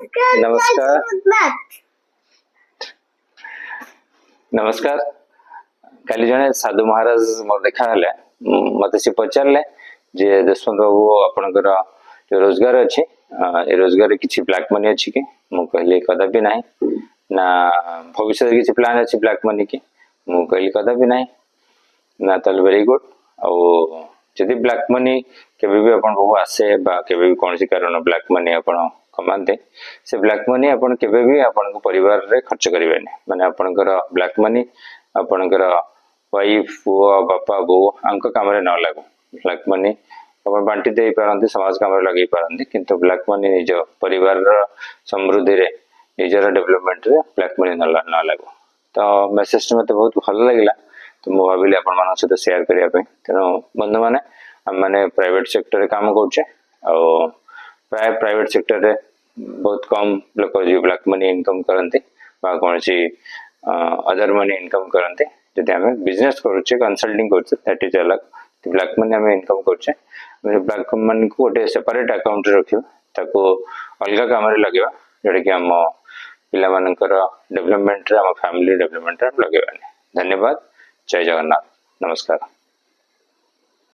नमस्कार नमस्कार काली जने साधु महाराज मोर देखा मत सी पचारे जे जसवंत बाबू आपणकर जो रोजगार अच्छे ए रोजगार किसी ब्लैक मनी अच्छी कि मु कहली कदापि ना ना भविष्य किसी प्लान अच्छी ब्लैक मनी की मु कहली कदापि ना ना ताल वेरी गुड आउ जदि ब्लैक मनी केबे भी अपन बाबू आसे बा केबे भी कौन सी कारण ब्लैक मनी अपन कमाते से ब्लैक मनी अपन केबे भी अपन परिवार रे खर्च करिवे माने आपनकर ब्लैक मनी आपनकर वाइफ पुओ बापा बो अंक काम रे न लागो ब्लैक मनी अपन बांटी दे पारंती समाज काम रे लगे पारंती किंतु ब्लैक मनी निज परिवार रो समृद्धि रे निजर डेवलपमेंट रे ब्लैक मनी न लागो तो मेसेज मते बहुत भल लागला तो मु भाबिली अपन मान सहित शेयर करिया पे तेनो बंधु माने हम माने प्राइवेट सेक्टर रे काम करछे आ प्राय प्राइवेट सेक्टर रे बहुत कम लोक जो ब्लैक मनी इनकम करते कौन सी अदर मनी इनकम करते जदि हमें बिजनेस करुचे कंसल्टिंग करछे दैट इज अलग ब्लैक मनी हमें इनकम करछे ब्लैक मनी को गोटे सेपरेट अकाउंट रखियो ताको अलग काम रे लगेबा जेटा कि हम पिला मानकर डेवलपमेंट रे हम फैमिली डेवलपमेंट रे लगेबा। धन्यवाद। जय जगन्नाथ। नमस्कार।